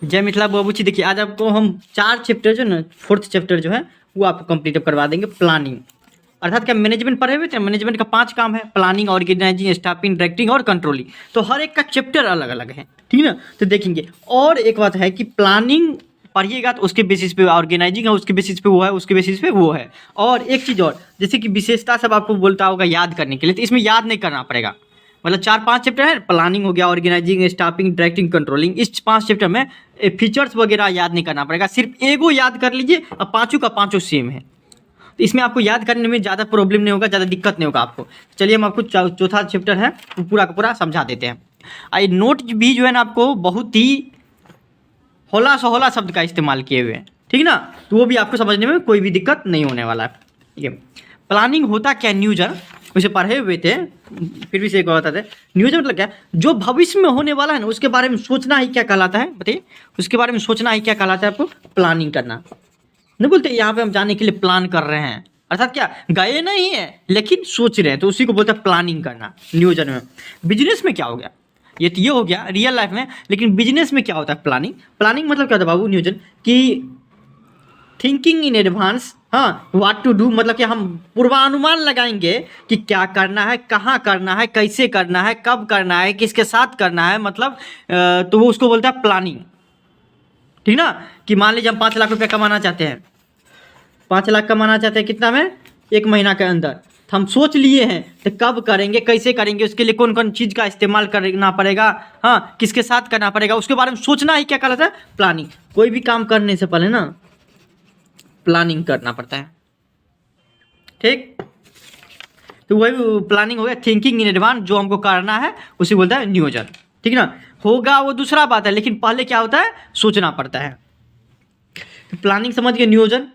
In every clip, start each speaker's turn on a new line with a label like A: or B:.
A: जय मिथिला बाबूजी, देखिए आज आपको हम 4 चैप्टर जो ना 4th चैप्टर जो है वो आपको कंप्लीट करवा देंगे। प्लानिंग अर्थात क्या मैनेजमेंट पढ़े हुए थे। मैनेजमेंट का 5 काम है, प्लानिंग, ऑर्गेनाइजिंग, स्टाफिंग, डायरेक्टिंग और कंट्रोलिंग। तो हर एक का चैप्टर अलग अलग है, ठीक है ना। तो देखेंगे। और एक बात है कि प्लानिंग पढ़िएगा तो उसके बेसिस पे ऑर्गेनाइजिंग है, उसके बेसिस पे वो है, उसके बेसिस पे वो है। और एक चीज़ और, जैसे कि विशेषता सब आपको बोलता होगा याद करने के लिए, तो इसमें याद नहीं करना पड़ेगा। मतलब 4-5 चैप्टर है, प्लानिंग हो गया, ऑर्गेनाइजिंग, स्टाफिंग, डायरेक्टिंग, कंट्रोलिंग। इस 5 चैप्टर में फीचर्स वगैरह याद नहीं करना पड़ेगा, सिर्फ एगो याद कर लीजिए और पाँचों का पाँचों सेम है। तो इसमें आपको याद करने में ज़्यादा प्रॉब्लम नहीं होगा, ज़्यादा दिक्कत नहीं होगा आपको। चलिए हम आपको चौथा चैप्टर है वो पूरा का पूरा समझा देते हैं। आई नोट भी जो है ना आपको बहुत ही होला सहोला शब्द का इस्तेमाल किए हुए हैं, ठीक ना। तो वो भी आपको समझने में कोई भी दिक्कत नहीं होने वाला है, ठीक है। प्लानिंग होता क्या, न्यूजन उसे पढ़े हुए थे, फिर भी से एक बार बताते हैं। न्यूजन मतलब क्या, जो भविष्य में होने वाला है ना उसके बारे में सोचना ही क्या कहलाता है, बताइए। उसके बारे में सोचना ही क्या कहलाता है आपको, प्लानिंग करना। नहीं बोलते यहाँ पे हम जाने के लिए प्लान कर रहे हैं, अर्थात क्या गए नहीं है लेकिन सोच रहे हैं, तो उसी को बोलते हैं प्लानिंग करना न्यूजन में। बिजनेस में क्या हो गया, ये तो ये हो गया रियल लाइफ में, लेकिन बिजनेस में क्या होता है प्लानिंग। प्लानिंग मतलब क्या होता है बाबू न्यूजन कि थिंकिंग इन एडवांस, हाँ, व्हाट टू डू, मतलब कि हम पूर्वानुमान लगाएंगे कि क्या करना है, कहाँ करना है, कैसे करना है, कब करना है, किसके साथ करना है, मतलब तो वो उसको बोलता है प्लानिंग, ठीक ना। कि मान लीजिए हम 5 लाख रुपया कमाना चाहते हैं, 5 लाख कमाना चाहते हैं कितना में, 1 महीना के अंदर। तो हम सोच लिए हैं तो कब करेंगे, कैसे करेंगे, उसके लिए कौन कौन चीज़ का इस्तेमाल करना पड़ेगा, हाँ, किसके साथ करना पड़ेगा, उसके बारे में सोचना ही क्या कहलाता है, प्लानिंग। कोई भी काम करने से पहले ना प्लानिंग करना पड़ता है, ठीक। तो वही प्लानिंग हो गया, थिंकिंग इन एडवांस, जो हमको करना है उसे बोलता है नियोजन, ठीक ना। होगा वो दूसरा बात है, लेकिन पहले क्या होता है, सोचना पड़ता है। तो प्लानिंग समझ गए, नियोजन।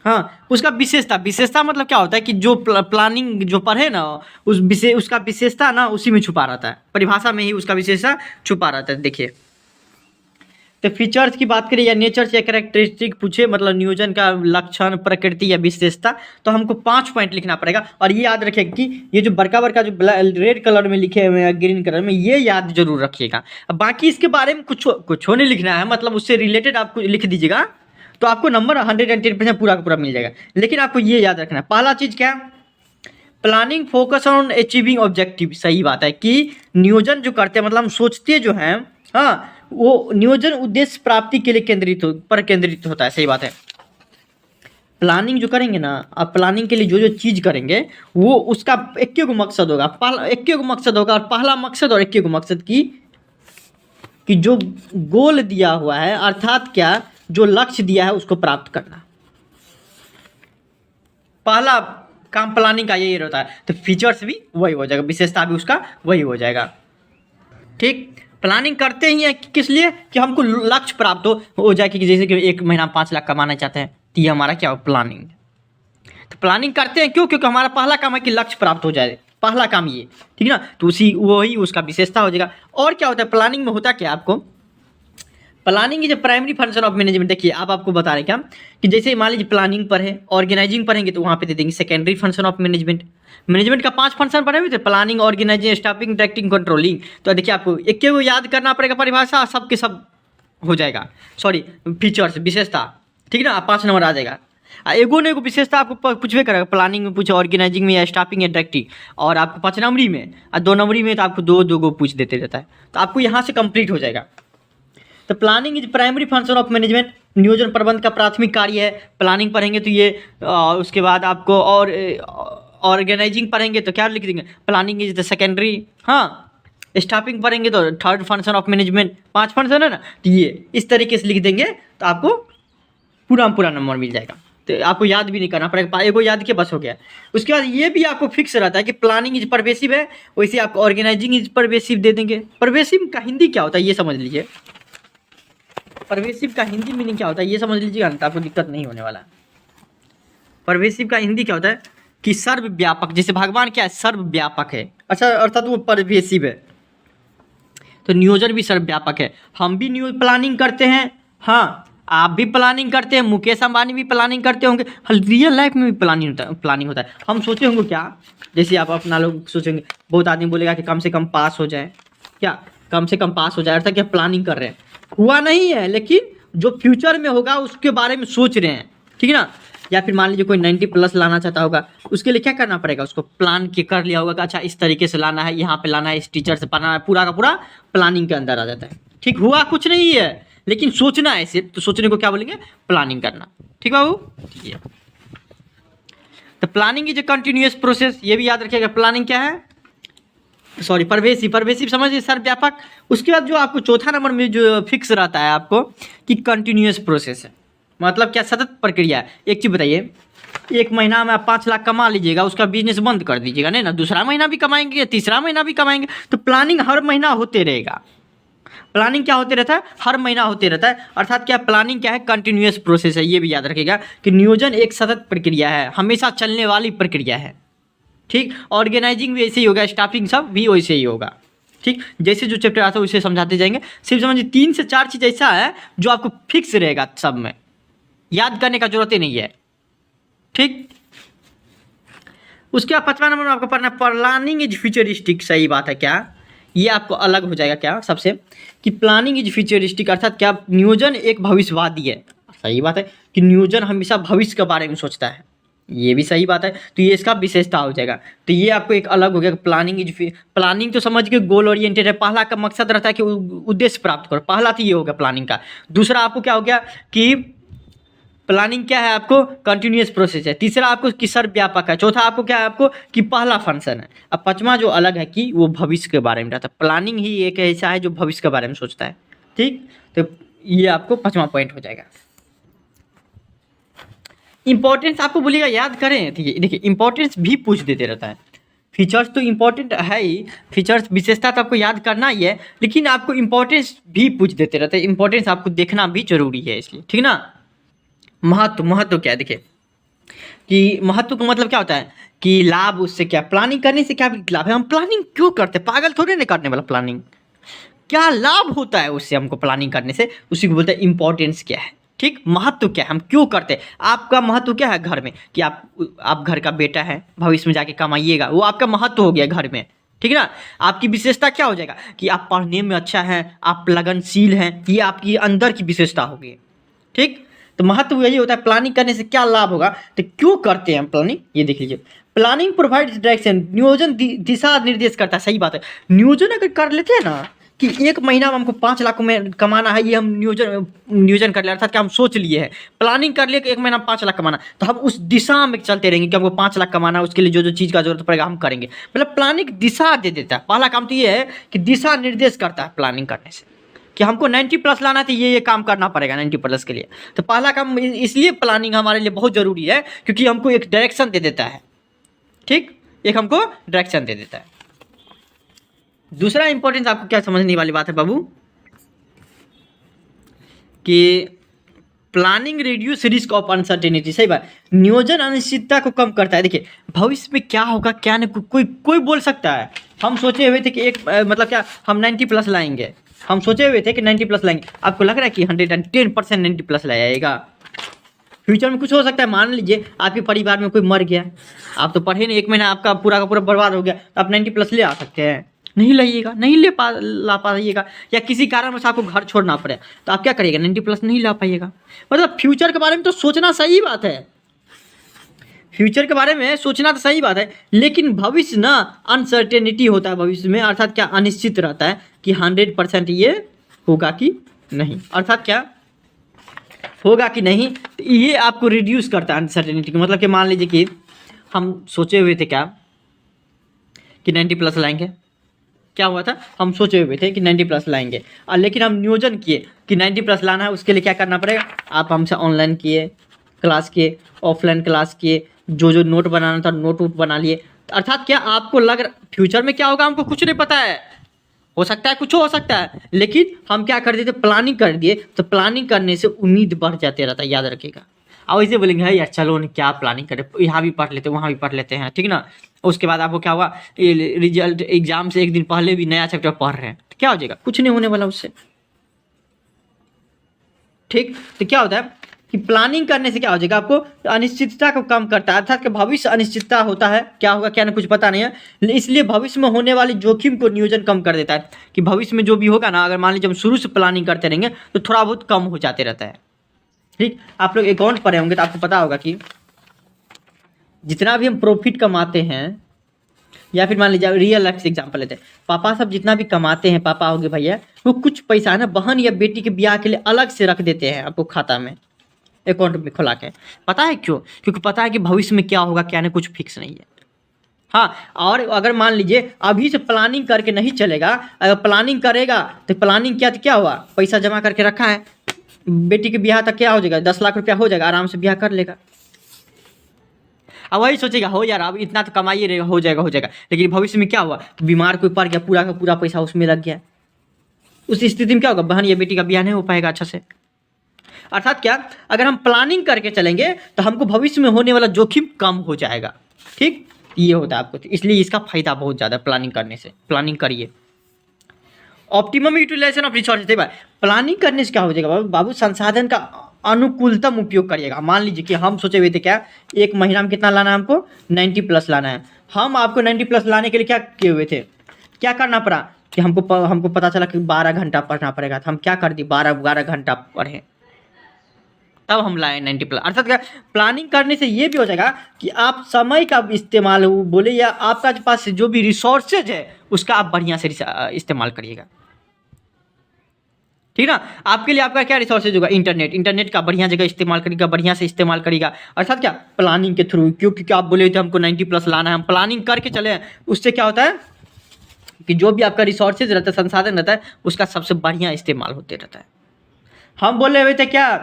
A: हाँ, उसका विशेषता, विशेषता मतलब क्या होता है कि जो प्लानिंग जो पढ़े ना उसका विशेषता ना उसी में छुपा रहता है, परिभाषा में ही उसका विशेषता छुपा रहता है। देखिए, तो फीचर्स की बात करें या नेचर या कैरेक्टरिस्टिक पूछे, मतलब नियोजन का लक्षण, प्रकृति या विशेषता, तो हमको 5 पॉइंट लिखना पड़ेगा। और ये याद रखिएगा कि ये जो बड़का बड़का जो रेड कलर में लिखे हुए हैं, ग्रीन कलर में, ये याद जरूर रखिएगा। अब बाकी इसके बारे में कुछ नहीं लिखना है, मतलब उससे रिलेटेड आपको लिख दीजिएगा तो आपको नंबर 110% पूरा का पूरा मिल जाएगा। लेकिन आपको ये याद रखना है, पहला चीज़ क्या, planning focus on achieving objective. सही बात है कि नियोजन जो करते हैं, मतलब हम सोचते जो हैं, हाँ, वो नियोजन उद्देश्य प्राप्ति के लिए केंद्रित होता है। सही बात है। प्लानिंग जो करेंगे ना आप, प्लानिंग के लिए जो जो चीज़ करेंगे वो उसका एक गो मकसद होगा, एक गो मकसद होगा। और पहला मकसद और एक गो मकसद कि जो गोल दिया हुआ है, अर्थात क्या, जो लक्ष्य दिया है उसको प्राप्त करना। पहला काम प्लानिंग का यही रहता है। तो फीचर्स भी वही हो जाएगा, विशेषता भी उसका वही हो जाएगा, ठीक। प्लानिंग करते ही है किस लिए, कि हमको लक्ष्य प्राप्त हो जाए, कि जैसे कि 1 महीना 5 लाख कमाना चाहते हैं, तो ये हमारा क्या हो, प्लानिंग। तो प्लानिंग करते हैं क्यों, क्योंकि हमारा पहला काम है कि लक्ष्य प्राप्त हो जाए, पहला काम ये, ठीक ना। तो वही उसका विशेषता हो जाएगा। और क्या होता है प्लानिंग में, होता क्या आपको, planning is a primary function of management. देखिए आप आपको बता रहे क्या कि जैसे मान लीजिए प्लानिंग पर है, ऑर्गेनाइजिंग पढ़ेंगे तो वहाँ पे दे देंगे secondary function of management. Management का 5 फंक्शन पढ़े हुए थे, planning, organising, staffing, directing, controlling. तो देखिए आपको एक को याद करना पड़ेगा, परिभाषा सब के सब हो जाएगा, सॉरी फीचर्स, विशेषता, ठीक ना। 5 नंबर आ जाएगा। एगो ने एगो विशेषता आपको पूछवे करेगा, प्लानिंग में पूछे, ऑर्गेनाइजिंग में, या स्टाफिंग या डायरेक्टिंग, और आपको 5 नंबरी में, और 2 नंबरी में तो आपको दो गो पूछ देते रहता है। तो आपको यहाँ से कंप्लीट हो जाएगा। तो planning is primary function of management, नियोजन प्रबंध का प्राथमिक कार्य है। प्लानिंग पढ़ेंगे तो ये उसके बाद आपको और ऑर्गेनाइजिंग पढ़ेंगे तो क्या लिख देंगे, प्लानिंग इज द सेकेंडरी, हाँ। स्टाफिंग पढ़ेंगे तो third function of management, 5 function है ना, तो ये इस तरीके से लिख देंगे तो आपको पूरा नंबर मिल जाएगा। तो आपको याद भी नहीं करना पड़ेगा, एगो याद के बस हो गया। उसके बाद ये भी आपको फिक्स रहता है कि प्लानिंग इज परवेसिव है, वैसे आपको ऑर्गेनाइजिंग इज परवेसिव दे देंगे। परवेसिव का हिंदी क्या होता है ये समझ लीजिए, परवेसिव का हिंदी मीनिंग क्या होता है ये समझ लीजिएगा ना, तो आपको दिक्कत नहीं होने वाला। परवेसिव का हिंदी क्या होता है कि सर्वव्यापक, जैसे भगवान क्या है, सर्वव्यापक है, अच्छा, अर्थात वो परवेसिव है। तो नियोजन भी सर्वव्यापक है। हम भी प्लानिंग करते हैं, हाँ, आप भी प्लानिंग करते हैं, मुकेश अंबानी भी प्लानिंग करते होंगे, रियल लाइफ में भी प्लानिंग होता है। हम सोचे होंगे क्या, जैसे आप अपना लोग सोचेंगे, बहुत आदमी बोलेगा कि कम से कम पास हो जाए, क्या कम से कम पास हो जाए, अर्थात क्या प्लानिंग कर रहे हैं। हुआ नहीं है, लेकिन जो फ्यूचर में होगा उसके बारे में सोच रहे हैं, ठीक है ना। या फिर मान लीजिए कोई 90+ लाना चाहता होगा, उसके लिए क्या करना पड़ेगा, उसको प्लान के कर लिया होगा कि अच्छा इस तरीके से लाना है, यहाँ पे लाना है, इस टीचर से पढ़ना है, पूरा का पूरा प्लानिंग के अंदर आ जाता है। ठीक, हुआ कुछ नहीं है लेकिन सोचना है ऐसे, तो सोचने को क्या बोलेंगे, प्लानिंग करना। ठीक बाबू, ठीक है। तो planning is a continuous process, ये भी याद रखिएगा। प्लानिंग क्या है, सॉरी परवेसिव, परवेसिव समझिए सर व्यापक। उसके बाद जो आपको चौथा नंबर में जो फिक्स रहता है आपको कि कंटिन्यूअस प्रोसेस है, मतलब क्या, सतत प्रक्रिया है। एक चीज़ बताइए, एक महीना में आप 5 लाख कमा लीजिएगा, उसका बिजनेस बंद कर दीजिएगा, नहीं ना, दूसरा महीना भी कमाएंगे, तीसरा महीना भी कमाएंगे। तो प्लानिंग हर महीना होते रहेगा। प्लानिंग क्या होते रहता है, हर महीना होते रहता है। अर्थात क्या, प्लानिंग क्या है, कंटिन्यूअस प्रोसेस है। ये भी याद रखिएगा कि नियोजन एक सतत प्रक्रिया है, हमेशा चलने वाली प्रक्रिया है। ठीक, ऑर्गेनाइजिंग भी ऐसे ही होगा, स्टाफिंग सब भी वैसे ही होगा। ठीक, जैसे जो चैप्टर आता है उसे समझाते जाएंगे। सिर्फ समझिए 3 से 4 चीज़ ऐसा है जो आपको फिक्स रहेगा, सब में याद करने का जरूरत ही नहीं है। ठीक, उसके बाद 5वां नंबर में आपको पढ़ना है प्लानिंग इज फ्यूचरिस्टिक। सही बात है क्या, ये आपको अलग हो जाएगा क्या सबसे, कि प्लानिंग इज फ्यूचरिस्टिक, अर्थात क्या, नियोजन एक भविष्यवादी है। सही बात है कि नियोजन हमेशा भविष्य के बारे में सोचता है, ये भी सही बात है। तो ये इसका विशेषता हो जाएगा। तो ये आपको एक अलग हो गया। प्लानिंग इज, प्लानिंग तो समझ के गोल ओरिएंटेड है। पहला का मकसद रहता है कि उद्देश्य प्राप्त करो, पहला तो ये हो गया प्लानिंग का। दूसरा आपको क्या हो गया कि प्लानिंग क्या है आपको, कंटिन्यूअस प्रोसेस है। तीसरा आपको कि सर्वव्यापक है। चौथा आपको क्या है आपको कि पहला फंक्शन है। अब 5वां जो अलग है कि वो भविष्य के बारे में रहता है। प्लानिंग ही एक ऐसा है जो भविष्य के बारे में सोचता है। ठीक, तो ये आपको 5वां पॉइंट हो जाएगा। इंपॉर्टेंस आपको बोलिएगा याद करें, ठीक है। देखिए इंपॉर्टेंस भी पूछ देते रहता है। फीचर्स तो इंपॉर्टेंट है ही, फीचर्स विशेषता तो आपको याद करना ही है, लेकिन आपको इंपॉर्टेंस भी पूछ देते रहते हैं। इंपॉर्टेंस आपको देखना भी जरूरी है इसलिए, ठीक ना। महत्व, महत्व क्या है, देखिए कि महत्व का मतलब क्या होता है कि लाभ, उससे क्या, प्लानिंग करने से क्या लाभ है, हम प्लानिंग क्यों करते हैं, पागल थोड़े नहीं करने वाला प्लानिंग, क्या लाभ होता है उससे हमको प्लानिंग करने से, उसी को बोलते हैं इंपॉर्टेंस क्या है। ठीक, महत्व क्या है, हम क्यों करते हैं। आपका महत्व क्या है घर में, कि आप घर का बेटा है, भविष्य में जाके कमाइएगा, वो आपका महत्व हो गया घर में, ठीक है ना। आपकी विशेषता क्या हो जाएगा कि आप पढ़ने में अच्छा है, आप लगनशील हैं, ये आपकी अंदर की विशेषता होगी। ठीक, तो महत्व यही होता है प्लानिंग करने से क्या लाभ होगा, तो क्यों करते हैं हम प्लानिंग, ये देख लीजिए। प्लानिंग प्रोवाइड्स डायरेक्शन, नियोजन दिशा निर्देश करता है। सही बात है, नियोजन अगर कर लेते हैं ना कि एक महीना में हमको 5 लाख में कमाना है, ये हम नियोजन कर लिया, अर्थात कि हम सोच लिए हैं, प्लानिंग कर लिए कि एक महीना में 5 लाख कमाना, तो हम उस दिशा में चलते रहेंगे कि हमको 5 लाख कमाना है, उसके लिए जो जो चीज़ का जरूरत पड़ेगा हम करेंगे। मतलब प्लानिंग दिशा दे देता है। पहला काम तो ये है कि दिशा निर्देश करता है प्लानिंग करने से, कि हमको 90+ लाना है तो ये काम करना पड़ेगा 90+ के लिए। तो पहला काम, इसलिए प्लानिंग हमारे लिए बहुत ज़रूरी है, क्योंकि हमको एक डायरेक्शन दे देता है। ठीक, एक हमको डायरेक्शन दे देता है। दूसरा इंपॉर्टेंस आपको क्या समझने वाली बात है बाबू, कि planning reduce risk of uncertainty. सही बात, नियोजन अनिश्चितता को कम करता है। देखिए भविष्य में क्या होगा क्या नहीं, कोई बोल सकता है। हम सोचे हुए थे कि मतलब क्या, हम 90+ लाएंगे, हम सोचे हुए थे कि 90+ लाएंगे, आपको लग रहा है कि 110% 90+ ले आएगा। फ्यूचर में कुछ हो सकता है, मान लीजिए आपके परिवार में कोई मर गया, आप तो पढ़े नहीं, एक महीना आपका पूरा का पूरा बर्बाद हो गया, तो आप 90+ ले आ सकते हैं, नहीं लाइएगा, नहीं ला पाइएगा, या किसी कारण से आपको घर छोड़ना पड़े, तो आप क्या करिएगा, 90+ नहीं ला पाइएगा। मतलब फ्यूचर के बारे में तो सोचना सही बात है, फ्यूचर के बारे में सोचना तो सही बात है, लेकिन भविष्य ना अनसर्टेनिटी होता है भविष्य में, अर्थात क्या, अनिश्चित रहता है कि 100% ये होगा कि नहीं, अर्थात क्या होगा कि नहीं। तो ये आपको रिड्यूस करता है अनसर्टेनिटी को। मतलब कि मान लीजिए कि हम सोचे हुए थे क्या कि 90+ लाएंगे, क्या हुआ था, हम सोचे हुए थे कि 90+ लाएंगे, और लेकिन हम नियोजन किए कि 90+ लाना है, उसके लिए क्या करना पड़ेगा, आप हमसे ऑनलाइन किए क्लास किए, ऑफलाइन क्लास किए, जो जो नोट बनाना था नोट वोट बना लिए। अर्थात क्या आपको लग रहा फ्यूचर में क्या होगा हमको कुछ नहीं पता है, हो सकता है कुछ हो सकता है, लेकिन हम क्या कर देते, प्लानिंग कर दिए, तो प्लानिंग करने से उम्मीद बढ़ जाते रहता है, याद रखिएगा। अब ऐसे बोलेंगे है यार चलो क्या प्लानिंग करें, यहाँ भी पढ़ लेते हैं वहाँ भी पढ़ लेते हैं, ठीक ना। उसके बाद आपको क्या हुआ, रिजल्ट एग्जाम से एक दिन पहले भी नया चैप्टर पढ़ रहे हैं, तो क्या हो जाएगा, कुछ नहीं होने वाला उससे। ठीक, तो क्या होता है कि प्लानिंग करने से क्या हो जाएगा, आपको अनिश्चितता को कम करता है, अर्थात कि भविष्य अनिश्चितता होता है, क्या होगा क्या नहीं कुछ पता नहीं है, इसलिए भविष्य में होने वाली जोखिम को नियोजन कम कर देता है कि भविष्य में जो भी होगा ना, अगर मान लीजिए हम शुरू से प्लानिंग करते रहेंगे तो थोड़ा बहुत कम हो जाते रहता है। ठीक, आप लोग अकाउंट पढ़े होंगे तो आपको पता होगा कि जितना भी हम प्रॉफिट कमाते हैं, या फिर मान लीजिए रियल लाइफ से एग्जाम्पल लेते हैं, पापा सब जितना भी कमाते हैं, पापा हो गए भैया, वो कुछ पैसा ना बहन या बेटी के ब्याह के लिए अलग से रख देते हैं आपको खाता में, अकाउंट में खुला के। पता है क्यों? क्योंकि पता है कि भविष्य में क्या होगा क्या नहीं कुछ फिक्स नहीं है। हाँ, और अगर मान लीजिए अभी से प्लानिंग करके नहीं चलेगा, अगर प्लानिंग करेगा तो प्लानिंग क्या क्या हुआ, पैसा जमा करके रखा है, बेटी के ब्याह तक क्या हो जाएगा, 10 लाख रुपया हो जाएगा, आराम से ब्याह कर लेगा। अब वही सोचेगा हो यार अब इतना तो कमाइए रहेगा, हो जाएगा, लेकिन भविष्य में क्या हुआ, बीमार कोई पड़ गया, पूरा का पूरा पैसा उसमें लग गया, उस स्थिति में क्या होगा, बहन या बेटी का ब्याह नहीं हो पाएगा अच्छा से। अर्थात क्या, अगर हम प्लानिंग करके चलेंगे तो हमको भविष्य में होने वाला जोखिम कम हो जाएगा। ठीक, ये होता है आपको, तो इसलिए इसका फायदा बहुत ज़्यादा है प्लानिंग करने से। प्लानिंग करिए। Optimum utilisation of resources, planning करने से क्या हो जाएगा बाबू, संसाधन का अनुकूलतम उपयोग करिएगा। मान लीजिए कि हम सोचे हुए थे क्या, एक महीना में कितना लाना है हमको, 90+ लाना है। हम आपको 90+ लाने के लिए क्या किए हुए थे, क्या करना पड़ा कि हमको पता चला कि 12 घंटा पढ़ना पड़ेगा, तो हम क्या कर दिए, 12 घंटा पढ़े, तब हम लाए 90+। अर्थात क्या, प्लानिंग करने से ये भी हो जाएगा कि आप समय का इस्तेमाल बोले या आपका पास जो भी रिसोर्सेज है उसका आप बढ़िया से इस्तेमाल करिएगा। ठीक ना, आपके लिए आपका क्या रिसोर्सेज होगा, इंटरनेट का बढ़िया जगह इस्तेमाल करिएगा, बढ़िया से इस्तेमाल करिएगा। अर्थात क्या, प्लानिंग के थ्रू, क्योंकि आप बोले थे हमको 90+ लाना है, हम प्लानिंग करके चले हैं, उससे क्या होता है कि जो भी आपका रिसोर्सेज रहता है, संसाधन रहता है, उसका सबसे बढ़िया इस्तेमाल होते रहता है। हम बोले हुए थे क्या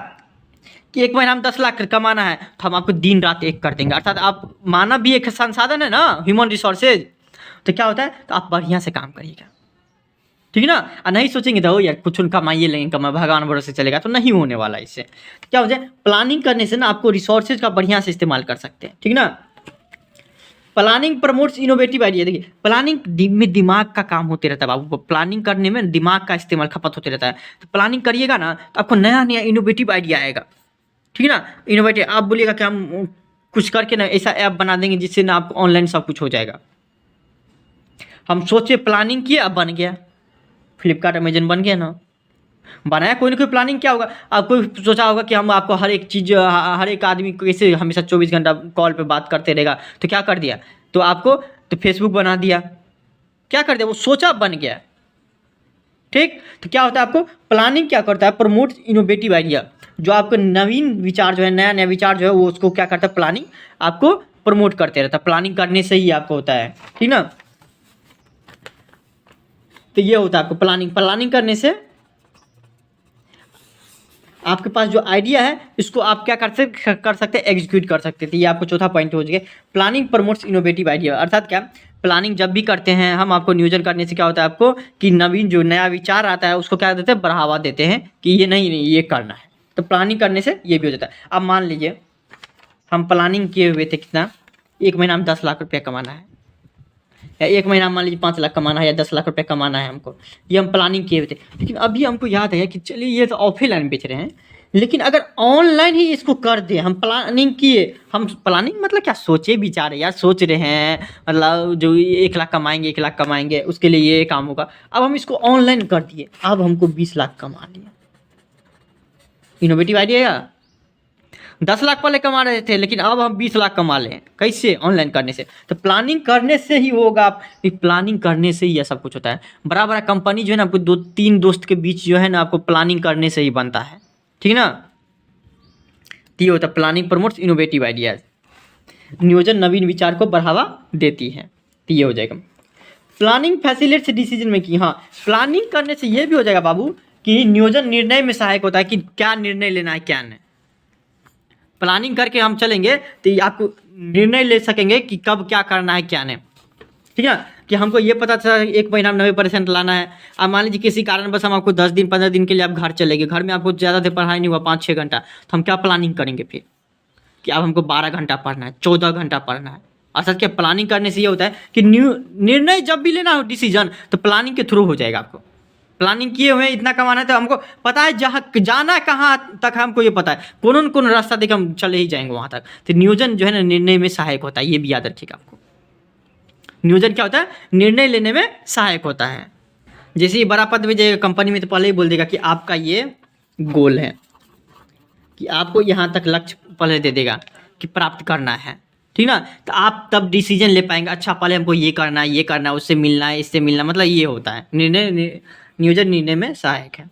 A: कि एक महीना में 10 लाख कमाना है, तो हम आपको दिन रात एक कर देंगे। अर्थात आप मानव भी एक संसाधन है ना, ह्यूमन रिसोर्सेज, तो क्या होता है, तो आप बढ़िया से काम करिएगा। ठीक है ना, और नहीं सोचेंगे तो यार कुछ कमाइए लेंगे, कमा भगवान भरोसे चलेगा, तो नहीं होने वाला इससे। तो क्या हो जाए, प्लानिंग करने से ना आपको रिसोर्सेज का बढ़िया से इस्तेमाल कर सकते हैं। ठीक ना, प्लानिंग प्रमोट्स इनोवेटिव आइडिया। देखिए, प्लानिंग में दिमाग का काम होते रहता है बाबू, प्लानिंग करने में दिमाग का इस्तेमाल खपत होते रहता है। तो प्लानिंग करिएगा ना तो आपको नया नया इनोवेटिव आइडिया आएगा। ठीक है ना, इनोवेटिव, आप बोलिएगा कि हम कुछ करके ना ऐसा ऐप बना देंगे जिससे ना आपको ऑनलाइन सब कुछ हो जाएगा। हम सोचे, प्लानिंग किए, अब बन गया, फ्लिपकार्ट अमेजन बन गया ना, बनाया कोई ना कोई प्लानिंग। क्या होगा, आपको सोचा होगा कि हम आपको हर एक चीज़, हर एक आदमी को कैसे हमेशा 24 घंटा कॉल पे बात करते रहेगा, तो क्या कर दिया, तो आपको तो फेसबुक बना दिया, क्या कर दिया, वो सोचा बन गया। ठीक, तो क्या होता है, आपको प्लानिंग क्या करता है, प्रमोट इनोवेटिव आइडिया, जो आपको नवीन विचार जो है, नया नया विचार जो है, वो उसको क्या करता है, प्लानिंग आपको प्रमोट करते रहता है। प्लानिंग करने से ही आपको होता है। ठीक ना, तो ये होता है आपको प्लानिंग करने से आपके पास जो आइडिया है इसको आप क्या कर सकते हैं, एग्जीक्यूट कर सकते थे। ये आपको चौथा पॉइंट हो जाएगा, प्लानिंग प्रमोट्स इनोवेटिव आइडिया। अर्थात क्या, प्लानिंग जब भी करते हैं हम, आपको नियोजन करने से क्या होता है आपको कि नवीन जो नया विचार आता है उसको क्या देते हैं, बढ़ावा देते हैं कि ये नहीं ये करना है। तो प्लानिंग करने से ये भी हो जाता है। अब मान लीजिए हम प्लानिंग किए हुए थे कितना, एक महीना में 10 लाख रुपया कमाना है, या एक महीना मान लीजिए 5 लाख कमाना है, या 10 लाख रुपये कमाना है हमको, ये हम प्लानिंग किए हुए थे। लेकिन अभी हमको याद है कि चलिए ये तो ऑफलाइन बेच रहे हैं, लेकिन अगर ऑनलाइन ही इसको कर दे, हम प्लानिंग किए, हम प्लानिंग मतलब क्या, सोचे विचारे यार, सोच रहे हैं मतलब जो 1 लाख कमाएंगे, 1 लाख कमाएंगे, उसके लिए ये काम होगा। अब हम इसको ऑनलाइन कर दिए, अब हमको 20 लाख कमा लिया। Innovative idea. 10 लाख पहले कमा रहे थे, लेकिन अब हम 20 लाख कमा लें, कैसे, ऑनलाइन करने से। तो प्लानिंग करने से ही होगा। आप प्लानिंग करने से ही यह सब कुछ होता है। बड़ा बड़ा कंपनी जो है ना, आपको 2-3 दोस्त के बीच जो है ना, आपको प्लानिंग करने से ही बनता है। ठीक ना, तो ये होता है प्लानिंग प्रमोट्स इनोवेटिव आइडियाज। नियोजन नवीन विचार को बढ़ावा देती है। तो ये हो जाएगा प्लानिंग फैसिलिटेट्स डिसीजन मेकिंग। हाँ, प्लानिंग करने से ये भी हो जाएगा बाबू कि नियोजन निर्णय में सहायक होता है कि क्या निर्णय लेना है क्या नहीं। प्लानिंग करके हम चलेंगे तो आपको निर्णय ले सकेंगे कि कब क्या करना है क्या नहीं। ठीक है, कि हमको ये पता चला 1 महीना में 90% लाना है। अब मान लीजिए किसी कारण बस हम आपको 10 दिन 15 दिन के लिए आप घर चले गए, घर में आपको ज़्यादा देर पढ़ाई नहीं हुआ, 5-6 घंटा, तो हम क्या प्लानिंग करेंगे फिर कि अब हमको 12 घंटा पढ़ना है, 14 घंटा पढ़ना है। असल क्या, प्लानिंग करने से ये होता है कि निर्णय जब भी लेना हो डिसीजन, तो प्लानिंग के थ्रू हो जाएगा आपको। प्लानिंग किए हुए हैं, इतना कमाना है तो हमको पता है जहाँ जाना कहाँ तक है, हमको ये पता है कौन कौन रास्ता देकर हम चले ही जाएंगे वहाँ तक। तो नियोजन जो है ना निर्णय में सहायक होता है, ये भी याद रखिएगा आपको। नियोजन क्या होता है? निर्णय लेने में सहायक होता है। जैसे ही बड़ा पद में जाएगा कंपनी में तो पहले ही बोल देगा कि आपका ये गोल है, कि आपको यहाँ तक लक्ष्य पहले दे देगा कि प्राप्त करना है, ठीक ना। तो आप तब डिसीजन ले पाएंगे, अच्छा पहले हमको ये करना है, ये करना है, उससे मिलना है, इससे मिलना, मतलब ये होता है नियोजन निर्णय में सहायक है।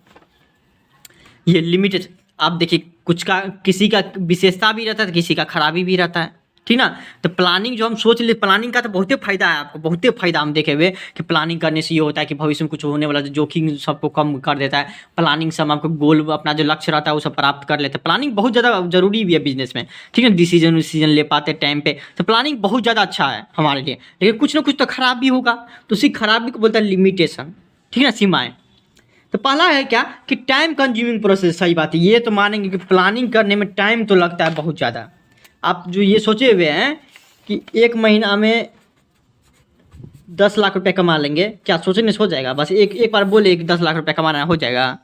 A: ये लिमिटेड, आप देखिए कुछ का किसी का विशेषता भी रहता है तो किसी का खराबी भी रहता है, ठीक ना। तो प्लानिंग जो हम सोच ले, प्लानिंग का तो बहुत फायदा है आपको, बहुत फायदा हम देखे हुए कि प्लानिंग करने से ये होता है कि भविष्य में कुछ होने वाला जोखिम सबको कम कर देता है। प्लानिंग से हम आपको गोल, अपना जो लक्ष्य रहता है वो सब प्राप्त कर लेते हैं। प्लानिंग बहुत ज़्यादा जरूरी भी है बिजनेस में, ठीक है। डिसीजन ले पाते टाइम पे, तो प्लानिंग बहुत ज़्यादा अच्छा है हमारे लिए। लेकिन कुछ ना कुछ तो खराब भी होगा, तो उसी खराबी को बोलता है लिमिटेशन, ठीक है ना, सीमाएँ। तो पहला है क्या कि टाइम कंज्यूमिंग प्रोसेस, सही बात है, ये तो मानेंगे कि प्लानिंग करने में टाइम तो लगता है बहुत ज़्यादा। आप जो ये सोचे हुए हैं कि 1 महीना में 10 लाख रुपए कमा लेंगे, क्या सोचने से हो जाएगा? बस एक बार बोले कि 10 लाख रुपए कमाना हो जाएगा।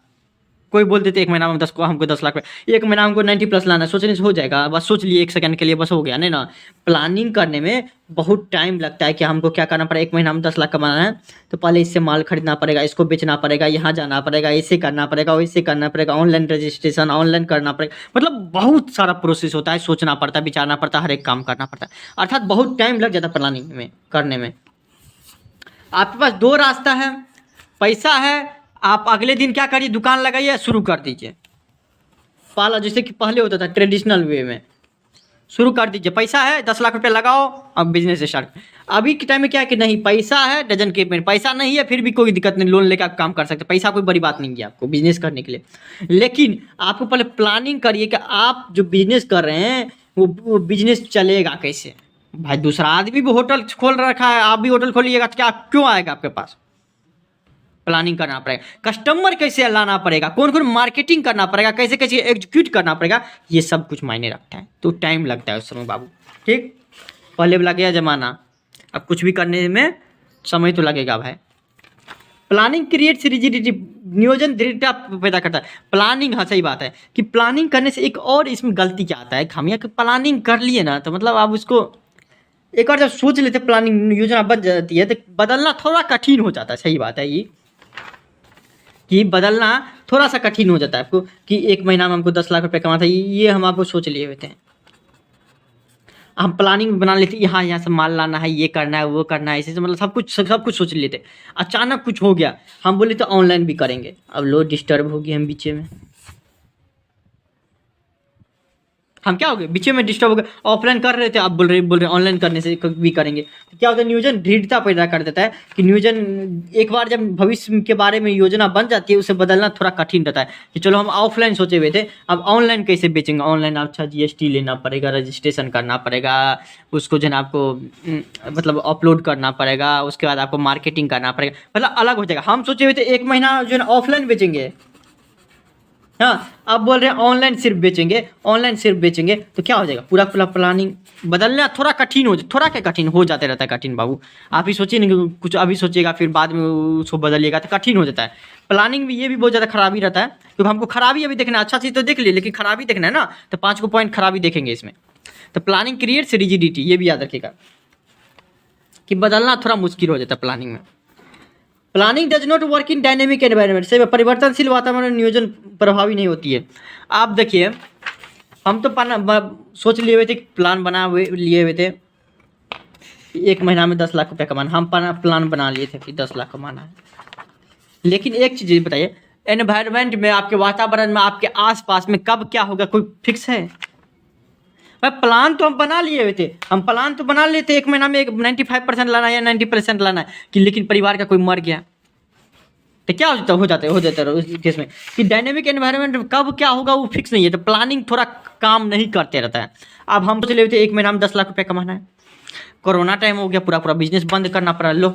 A: कोई बोल देते 1 महीना में हमको 10 लाख रुपये, 1 महीना हमको 90+ लाना है, सोचने से हो जाएगा? बस सोच लिए 1 सेकंड के लिए, बस हो गया, नहीं ना। प्लानिंग करने में बहुत टाइम लगता है कि हमको क्या करना पड़ेगा। 1 महीना में 10 लाख कमाना है तो पहले इससे माल खरीदना पड़ेगा, इसको बेचना पड़ेगा, यहाँ जाना पड़ेगा, ऐसे करना पड़ेगा, वैसे करना पड़ेगा, ऑनलाइन रजिस्ट्रेशन ऑनलाइन करना पड़ेगा, मतलब बहुत सारा प्रोसेस होता है, सोचना पड़ता है, विचारना पड़ता है, हर एक काम करना पड़ता है, अर्थात बहुत टाइम लग जाता है प्लानिंग में करने में। आपके पास 2 रास्ता है, पैसा है, आप अगले दिन क्या करिए, दुकान लगाइए, शुरू कर दीजिए। पहला जैसे कि पहले होता था ट्रेडिशनल वे में, शुरू कर दीजिए, पैसा है 10 लाख रुपए लगाओ, अब बिजनेस स्टार्ट। अभी के टाइम में क्या है कि नहीं, पैसा है डजन के पेड़, पैसा नहीं है फिर भी कोई दिक्कत नहीं, लोन लेकर आप काम कर सकते, पैसा कोई बड़ी बात नहीं है आपको बिजनेस करने के लिए। लेकिन आपको पहले प्लानिंग करिए कि आप जो बिजनेस कर रहे हैं वो बिजनेस चलेगा कैसे। भाई दूसरा आदमी भी होटल खोल रखा है, आप भी होटल खोलिएगा तो क्या क्यों आएगा आपके पास? प्लानिंग करना पड़ेगा, कस्टमर कैसे लाना पड़ेगा, कौन कौन मार्केटिंग करना पड़ेगा, कैसे कैसे एग्जीक्यूट करना पड़ेगा, ये सब कुछ मायने रखता है। तो टाइम लगता है उस समय बाबू, ठीक। पहले लग गया जमाना, अब कुछ भी करने में समय तो लगेगा भाई। प्लानिंग क्रिएट्स रिजिडिटी, नियोजन दृढ़ता पैदा करता है। प्लानिंग, हाँ सही बात है कि प्लानिंग करने से एक और इसमें गलती क्या आता है, खामियां, कि प्लानिंग कर लिए ना तो मतलब आप उसको एक बार जब सोच लेते, प्लानिंग योजना बन जाती है तो बदलना थोड़ा कठिन हो जाता है। सही बात है ये कि बदलना थोड़ा सा कठिन हो जाता है आपको, कि 1 महीना में हमको 10 लाख रुपए कमाना था, ये हम आपको सोच लिए हुए थे, हम प्लानिंग बना लेते, यहाँ से माल लाना है, ये करना है, वो करना है, ऐसे मतलब सब कुछ सोच लेते। अचानक कुछ हो गया, हम बोले तो ऑनलाइन भी करेंगे, अब लो डिस्टर्ब हो गए हम बीच में, हम क्या हो गए बीच में डिस्टर्ब हो गए। ऑफलाइन कर रहे थे, आप बोल रहे ऑनलाइन करने से भी करेंगे, तो क्या होता है, नियोजन दृढ़ता पैदा कर देता है कि नियोजन एक बार जब भविष्य के बारे में योजना बन जाती है उसे बदलना थोड़ा कठिन रहता है कि चलो हम ऑफलाइन सोचे हुए थे, अब ऑनलाइन कैसे बेचेंगे। ऑनलाइन अच्छा GST लेना पड़ेगा, रजिस्ट्रेशन करना पड़ेगा, उसको जो है आपको मतलब अपलोड करना पड़ेगा, उसके बाद आपको मार्केटिंग करना पड़ेगा, मतलब अलग हो जाएगा। हम सोचे हुए थे 1 महीना जो है ना ऑफलाइन बेचेंगे, हाँ अब बोल रहे हैं ऑनलाइन सिर्फ बेचेंगे, तो क्या हो जाएगा, पूरा प्लानिंग बदलना थोड़ा कठिन हो, थोड़ा क्या कठिन हो जाते रहता है, कठिन बाबू। आप ही सोचिए नहीं, कुछ अभी सोचिएगा फिर बाद में उसको बदलिएगा तो कठिन हो जाता है। प्लानिंग में ये भी बहुत ज़्यादा खराबी रहता है, क्योंकि हमको खराबी अभी देखना है, अच्छा चीज़ तो देख लिए लेकिन खराबी देखना है ना, तो 5 को पॉइंट खराबी देखेंगे इसमें। तो प्लानिंग क्रिएट्स रिजिडिटी, ये भी याद रखिएगा कि बदलना थोड़ा मुश्किल हो जाता है प्लानिंग में। Planning does not work in dynamic environment, से परिवर्तनशील वातावरण में नियोजन प्रभावी नहीं होती है। आप देखिए हम तो सोच लिए हुए थे, प्लान लिए हुए थे 1 महीना में 10 लाख रुपये कमाना, हम प्लान बना लिए थे कि 10 लाख कमाना है। लेकिन एक चीज़ बताइए, एनवायरनमेंट में, आपके वातावरण में, आपके आसपास में कब क्या होगा कोई फिक्स है? भाई प्लान तो हम बना लिए हुए थे, 1 महीना में 95% लाना है या 90% लाना है, कि लेकिन परिवार का कोई मर गया तो क्या हो जाता है उस केस में कि डायनेमिक एनवायरनमेंट में कब क्या होगा वो फिक्स नहीं है, तो प्लानिंग थोड़ा काम नहीं करते रहता है। अब हम सोच ले थे 1 महीना में 10 लाख रुपये कमाना है, कोरोना टाइम हो गया, पूरा बिजनेस बंद करना पड़ा। लो,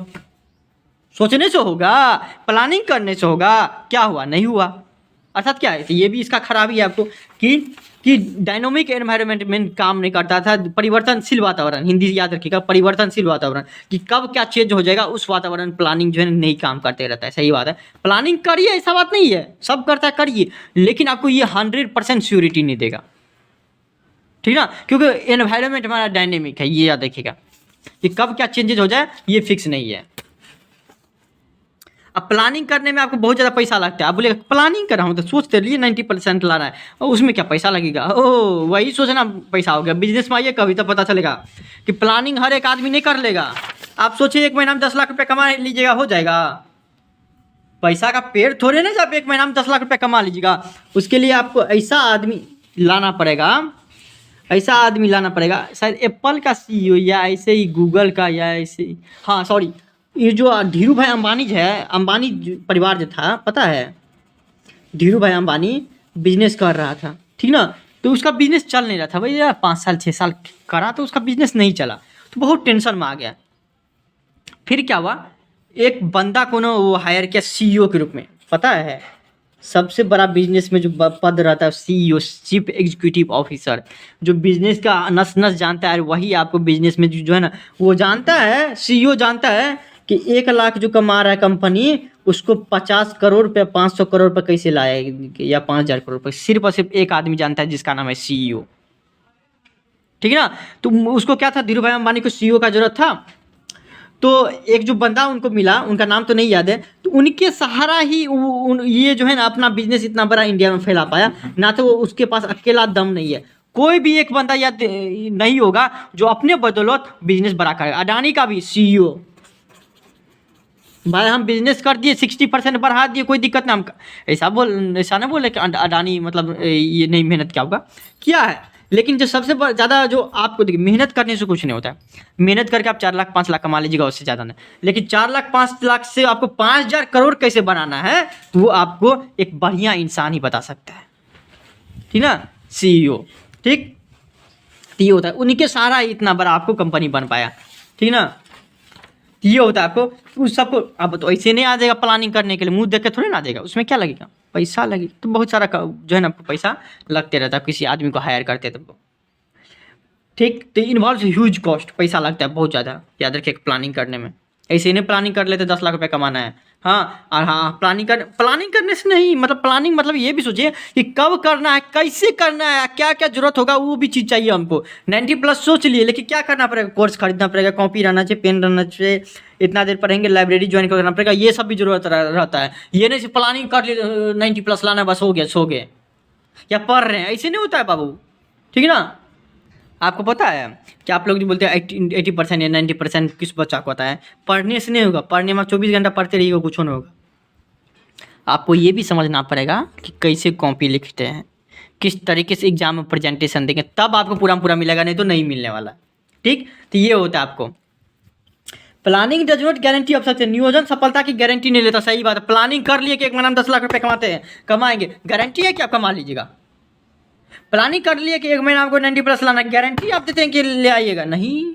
A: सोचने से होगा, प्लानिंग करने से होगा, क्या हुआ, नहीं हुआ। अर्थात क्या है, तो ये भी इसका खराबी है आपको कि डायनामिक एनवायरनमेंट में काम नहीं करता था, परिवर्तनशील वातावरण, हिंदी याद रखिएगा, परिवर्तनशील वातावरण, कि कब क्या चेंज हो जाएगा उस वातावरण प्लानिंग जो है नहीं काम करते रहता है। सही बात है, प्लानिंग करिए, ऐसा बात नहीं है, सब करता है करिए, लेकिन आपको ये 100% श्योरिटी नहीं देगा, ठीक ना, क्योंकि एनवायरनमेंट हमारा डायनेमिक है, ये याद रखिएगा कि कब क्या चेंजेज हो जाए ये फिक्स नहीं है। अब प्लानिंग करने में आपको बहुत ज़्यादा पैसा लगता है, आप बोलेगा प्लानिंग कर रहा हूँ तो सोचते रहिए 90% लाना है, और उसमें क्या पैसा लगेगा, ओह वही सोचना पैसा हो गया। बिजनेस में आइए कभी तो पता चलेगा कि प्लानिंग हर एक आदमी नहीं कर लेगा। आप सोचिए 1 महीना में 10 लाख रुपये कमा लीजिएगा, हो जाएगा? पैसा का पेड़ थोड़े ना जब 1 महीना में 10 लाख रुपये कमा लीजिएगा, उसके लिए आपको ऐसा आदमी लाना पड़ेगा, ऐसा आदमी लाना पड़ेगा, शायद एप्पल का CEO या ऐसे ही गूगल का या ऐसे ही, हाँ सॉरी, ये जो धीरू भाई अंबानी जो है, अंबानी परिवार जो था, पता है धीरू भाई अंबानी बिजनेस कर रहा था, ठीक ना, तो उसका बिजनेस चल नहीं रहा था भाई यार, 5 साल 6 साल करा तो उसका बिजनेस नहीं चला, तो बहुत टेंशन में आ गया। फिर क्या हुआ, एक बंदा को ना वो हायर किया CEO के रूप में, पता है सबसे बड़ा बिजनेस में जो पद रहता है CEO, चीफ एग्जीक्यूटिव ऑफिसर, जो बिजनेस का नस नस जानता है, वही आपको बिजनेस में जो है ना वो जानता है, CEO जानता है कि 1 लाख जो कमा रहा है कंपनी, उसको 50 करोड़ रुपये 500 करोड़ रुपये कैसे लाए, या 5,000 करोड़ रुपये, सिर्फ और सिर्फ एक आदमी जानता है जिसका नाम है CEO, ठीक है ना। तो उसको क्या था, धीरू भाई अंबानी को CEO का जरूरत था, तो एक जो बंदा उनको मिला, उनका नाम तो नहीं याद है, तो उनके सहारा ही ये जो है ना अपना बिजनेस इतना बड़ा इंडिया में फैला पाया, ना तो उसके पास अकेला दम नहीं है, कोई भी एक बंदा याद नहीं होगा जो अपने बदौलत बिजनेस बड़ा करेगा। अडानी का भी CEO, भाई हम बिजनेस कर दिए 60% बढ़ा दिए, कोई दिक्कत नहीं, हम ऐसा ना बोले कि अडानी मतलब ये नहीं मेहनत क्या होगा, किया है, लेकिन जो सबसे ज़्यादा जो आपको देखिए, मेहनत करने से कुछ नहीं होता है, मेहनत करके आप 4 लाख 5 लाख कमा लीजिएगा, उससे ज़्यादा नहीं, लेकिन 4 लाख 5 लाख से आपको 5,000 करोड़ कैसे बनाना है, वो आपको एक बढ़िया इंसान ही बता सकता है, ठीक ना, CEO, ठीक, तो ये होता है, उनके सहारा इतना बड़ा आपको कंपनी बन पाया, ठीक ना। ये होता है आपको उस सबको, अब तो ऐसे नहीं आ जाएगा प्लानिंग करने के लिए, मुंह देख के थोड़ी ना आ जाएगा, उसमें क्या लगेगा, पैसा लगेगा, तो बहुत सारा जो है ना पैसा लगते रहता है किसी आदमी को हायर करते तब, ठीक, तो इन्वॉल्व ह्यूज कॉस्ट, पैसा लगता है बहुत ज़्यादा, याद रखिए प्लानिंग करने में, ऐसे नहीं प्लानिंग कर लेते 10 लाख रुपये कमाना है, हाँ, और हाँ प्लानिंग करने से नहीं, मतलब प्लानिंग मतलब ये भी सोचिए कि कब करना है, कैसे करना है, क्या क्या जरूरत होगा, वो भी चीज़ चाहिए हमको। 90+ सोच लिए, लेकिन क्या करना पड़ेगा, कोर्स खरीदना पड़ेगा, कॉपी रहना चाहिए, पेन रहना चाहिए, इतना देर पढ़ेंगे, लाइब्रेरी ज्वाइन करना पड़ेगा, ये सब भी जरूरत रहता है। ये नहीं सिर्फ प्लानिंग कर लिए 90+ लाना बस हो गया, सो गए या पढ़ रहे हैं, ऐसे नहीं होता है बाबू, ठीक है ना। आपको पता है कि आप लोग जो बोलते हैं 80% या 90% किस बच्चा को आता है, पढ़ने से नहीं होगा, पढ़ने में 24 घंटा पढ़ते रहिएगा कुछ नहीं होगा। आपको ये भी समझना पड़ेगा कि कैसे कॉपी लिखते हैं, किस तरीके से एग्जाम में प्रेजेंटेशन देंगे, तब आपको पूरा मिलेगा, नहीं तो नहीं मिलने वाला, ठीक। तो ये होता है आपको, planning does not guarantee of success, नियोजन सफलता की गारंटी नहीं लेता, सही बात है। प्लानिंग कर लिए कि 1 महीना में 10 लाख रुपये कमाएंगे, गारंटी है कि आप कमा लीजिएगा। प्लानिंग कर लिए कि 1 महीना आपको 90+ लाना, गारंटी आप देते हैं कि ले आइएगा, नहीं,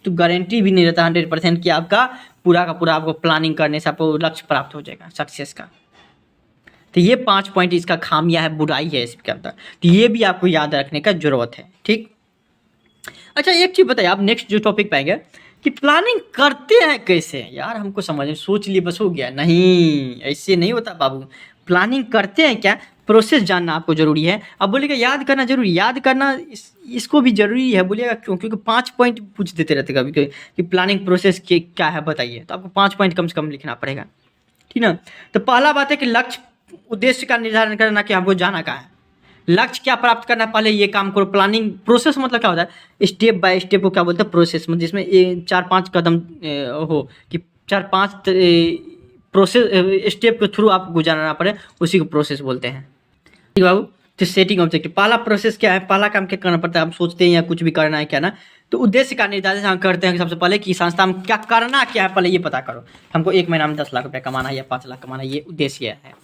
A: तो गारंटी भी नहीं रहता 100% कि आपका पूरा का पूरा आपको प्लानिंग करने से आपको लक्ष्य प्राप्त हो जाएगा सक्सेस का। तो ये 5 पॉइंट इसका खामियां है, बुराई है इसके अंदर, तो ये भी आपको याद रखने का जरूरत है, ठीक। अच्छा एक चीज़ बताइए, आप नेक्स्ट जो टॉपिक पाएंगे कि प्लानिंग करते हैं कैसे, यार हमको समझ में, सोच लिए बस हो गया, नहीं ऐसे नहीं होता बाबू। प्लानिंग करते हैं क्या, प्रोसेस जानना आपको ज़रूरी है। अब बोलिएगा याद करना जरूरी, याद करना इसको भी ज़रूरी है, बोलिएगा क्यों, क्योंकि 5 पॉइंट पूछ देते रहते कभी कभी कि प्लानिंग प्रोसेस के क्या है बताइए, तो आपको 5 पॉइंट कम से कम लिखना पड़ेगा, ठीक ना। तो पहला बात है कि लक्ष्य उद्देश्य का निर्धारण करना कि आपको जाना कहाँ है, लक्ष्य क्या प्राप्त करना है, पहले ये काम करो। प्लानिंग प्रोसेस मतलब क्या होता है, स्टेप बाय स्टेप को क्या बोलते हैं, प्रोसेस, मतलब जिसमें 4-5 कदम हो, कि 4-5 प्रोसेस स्टेप के थ्रू आपको गुजारना पड़े, उसी को प्रोसेस बोलते हैं, ठीक बाबू। तो सेटिंग ऑब्जेक्टिव, पहला प्रोसेस क्या है, पहला काम क्या करना पड़ता है, हम सोचते हैं या कुछ भी करना है क्या ना, तो उद्देश्य का निर्धारण हम करते हैं कि सबसे पहले कि संस्था में क्या करना क्या है, पहले ये पता करो, हमको 1 महीना में 10 लाख रुपये कमाना है या 5 लाख कमाना है, ये उद्देश्य है,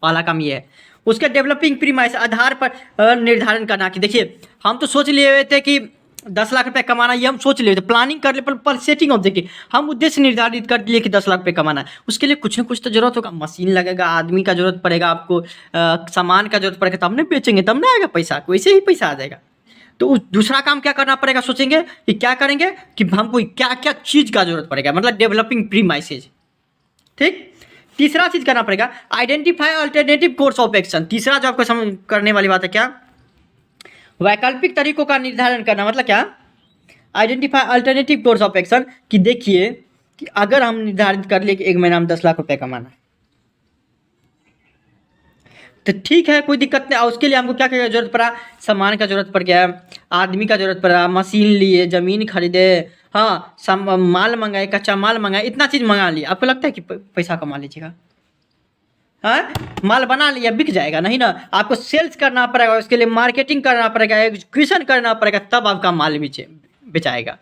A: पहला काम ये है। उसके डेवलपिंग प्रीमाइस, आधार पर निर्धारण करना कि देखिए हम तो सोच लिए हुए थे कि 10 लाख रुपये कमाना, ये हम सोच लिए, तो प्लानिंग कर ले, पर सेटिंग ऑब्जेक्टिव हम उद्देश्य निर्धारित कर लिए कि 10 लाख रुपये कमाना है। उसके लिए कुछ ना कुछ तो जरूरत होगा, मशीन लगेगा, आदमी का जरूरत पड़ेगा, आपको सामान का जरूरत पड़ेगा, तब ना बेचेंगे, तब ना आएगा पैसा, वैसे ही पैसा आ जाएगा। तो उस दूसरा काम क्या करना पड़ेगा, सोचेंगे कि क्या करेंगे, कि हमको क्या क्या चीज़ का जरूरत पड़ेगा, मतलब डेवलपिंग प्रीमाइसेज। ठीक, तीसरा चीज़ करना पड़ेगा, identify alternative course of action. तीसरा जो आपको समझ करने वाली बात है क्या, वैकल्पिक तरीकों का निर्धारण करना। मतलब क्या, identify alternative course of action, कि देखिए कि अगर हम निर्धारित कर लिए कि एक महीना में 10 लाख रुपये कमाना है, तो ठीक है, कोई दिक्कत नहीं। और उसके लिए हमको क्या क्या जरूरत पड़ा, सामान का जरूरत पड़ गया, आदमी का जरूरत पड़ा, मशीन लिए, ज़मीन खरीदे, हाँ, माल मंगाए, कच्चा माल मंगाए, इतना चीज़ मंगा लिया। आपको लगता है कि पैसा कमा लीजिएगा? हाँ, माल बना लिया, बिक जाएगा? नहीं ना, आपको सेल्स करना पड़ेगा, उसके लिए मार्केटिंग करना पड़ेगा, एग्जीक्यूशन करना पड़ेगा, तब आपका माल बेचाएगा।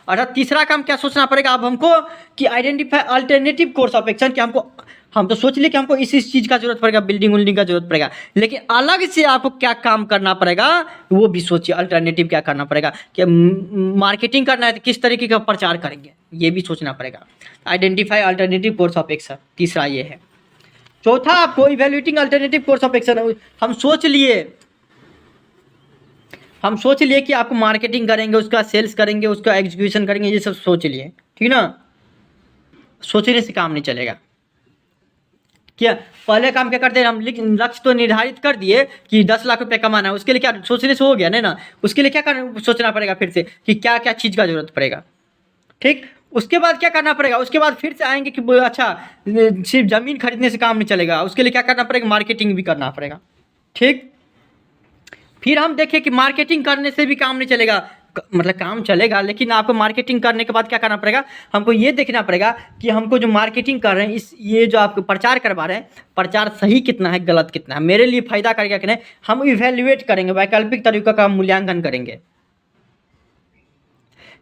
A: अर्थात तीसरा काम क्या सोचना पड़ेगा अब हमको, कि identify alternative course of action, कि हम तो सोच लिए कि हमको इस चीज़ का जरूरत पड़ेगा, बिल्डिंग उल्डिंग का जरूरत पड़ेगा, लेकिन अलग से आपको क्या काम करना पड़ेगा वो भी सोचिए। अल्टरनेटिव क्या करना पड़ेगा, कि मार्केटिंग करना है तो किस तरीके का प्रचार करेंगे, ये भी सोचना पड़ेगा। Identify alternative course of action, तीसरा ये है। चौथा, आपको evaluating alternative course of action, हम सोच लिए कि आपको मार्केटिंग करेंगे, उसका सेल्स करेंगे, उसका एग्जीक्यूशन करेंगे, ये सब सोच लिए, ठीक ना। सोचने से काम नहीं चलेगा। क्या पहले काम क्या करते हैं हम, लक्ष्य तो निर्धारित कर दिए कि 10 लाख रुपये कमाना है, उसके लिए क्या सोचने से हो गया नहीं ना, उसके लिए क्या सोचना पड़ेगा फिर से, कि क्या क्या चीज़ का जरूरत पड़ेगा। ठीक, उसके बाद क्या करना पड़ेगा, उसके बाद फिर से आएंगे कि अच्छा सिर्फ ज़मीन खरीदने से काम नहीं चलेगा, उसके लिए क्या करना पड़ेगा, मार्केटिंग भी करना पड़ेगा। ठीक, फिर हम देखें कि मार्केटिंग करने से भी काम नहीं चलेगा, मतलब काम चलेगा, लेकिन आपको मार्केटिंग करने के बाद क्या करना पड़ेगा, हमको ये देखना पड़ेगा कि हमको जो मार्केटिंग कर रहे हैं, ये जो आपको प्रचार करवा रहे हैं, प्रचार सही कितना है, गलत कितना है, मेरे लिए फ़ायदा करेगा कि नहीं, हम इवेल्युएट करेंगे, वैकल्पिक तरीकों का मूल्यांकन करेंगे।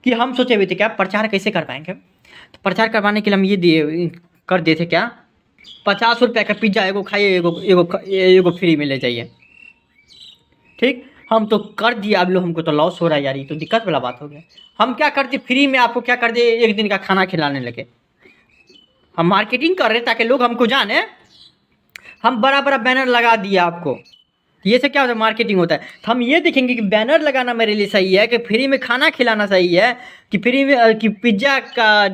A: कि हम सोचे हुए थे क्या, प्रचार कैसे कर पाएंगे, तो प्रचार करवाने के लिए हम ये कर दिए थे क्या, 50 रुपये का पिज्ज़ा एगो खाइए, एगो फ्री में ले जाइए। ठीक, हम तो कर दिए, अब लो हमको तो लॉस हो रहा है यार, ये तो दिक्कत वाला बात हो गया। हम क्या करते, फ्री में आपको क्या कर दिए, एक दिन का खाना खिलाने लगे। हम मार्केटिंग कर रहे ताकि लोग हमको जाने, हम बड़ा बड़ा बैनर लगा दिया आपको। ये से क्या होता है, मार्केटिंग होता है। तो हम ये देखेंगे कि बैनर लगाना मेरे लिए सही है, कि फ्री में खाना खिलाना सही है, कि फ्री में कि पिज्ज़ा का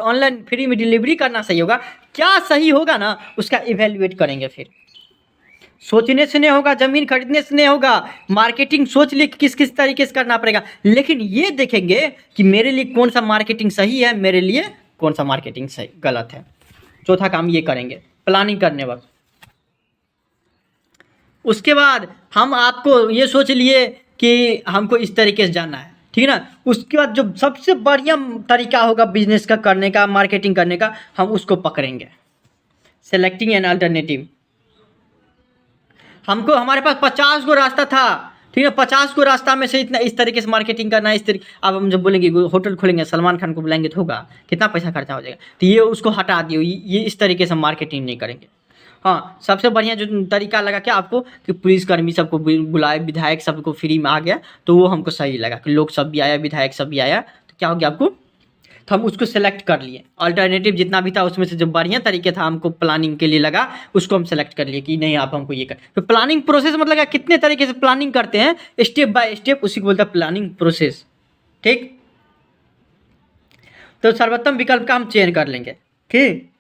A: ऑनलाइन फ्री में डिलीवरी करना सही होगा, क्या सही होगा ना, उसका इवेल्युएट करेंगे। फिर सोचने से नहीं होगा, ज़मीन खरीदने से नहीं होगा, मार्केटिंग सोच लिए किस किस तरीके से करना पड़ेगा, लेकिन ये देखेंगे कि मेरे लिए कौन सा मार्केटिंग सही है, मेरे लिए कौन सा मार्केटिंग सही गलत है। चौथा काम ये करेंगे प्लानिंग करने वक्त। उसके बाद हम आपको ये सोच लिए कि हमको इस तरीके से जाना है, ठीक है ना। उसके बाद जो सबसे बढ़िया तरीका होगा बिजनेस का करने का, मार्केटिंग करने का, हम उसको पकड़ेंगे। सेलेक्टिंग एन अल्टरनेटिव, हमको हमारे पास 50 गो रास्ता था, ठीक है, 50 को रास्ता में से इतना इस तरीके से मार्केटिंग करना है, इस तरीके। अब हम जब बोलेंगे होटल खोलेंगे, सलमान खान को बुलाएंगे तो होगा, कितना पैसा खर्चा हो जाएगा, तो ये उसको हटा दियो, ये इस तरीके से मार्केटिंग नहीं करेंगे। हाँ, सबसे बढ़िया जो तरीका लगा क्या आपको, कि पुलिसकर्मी सबको बुलाए, विधायक सबको फ्री में आ गया, तो वो हमको सही लगा कि लोग सब भी आया, विधायक सब भी आया, तो क्या हो गया आपको, तो हम उसको सेलेक्ट कर लिए। अल्टरनेटिव जितना भी था उसमें से जो बढ़िया तरीके था हमको प्लानिंग के लिए लगा, उसको हम सेलेक्ट कर लिए कि नहीं आप हमको ये कर। तो प्लानिंग प्रोसेस मतलब क्या, कितने तरीके से प्लानिंग करते हैं, स्टेप बाय स्टेप, उसी को बोलते हैं प्लानिंग प्रोसेस। ठीक, तो सर्वोत्तम विकल्प का हम चयन कर लेंगे। ठीक,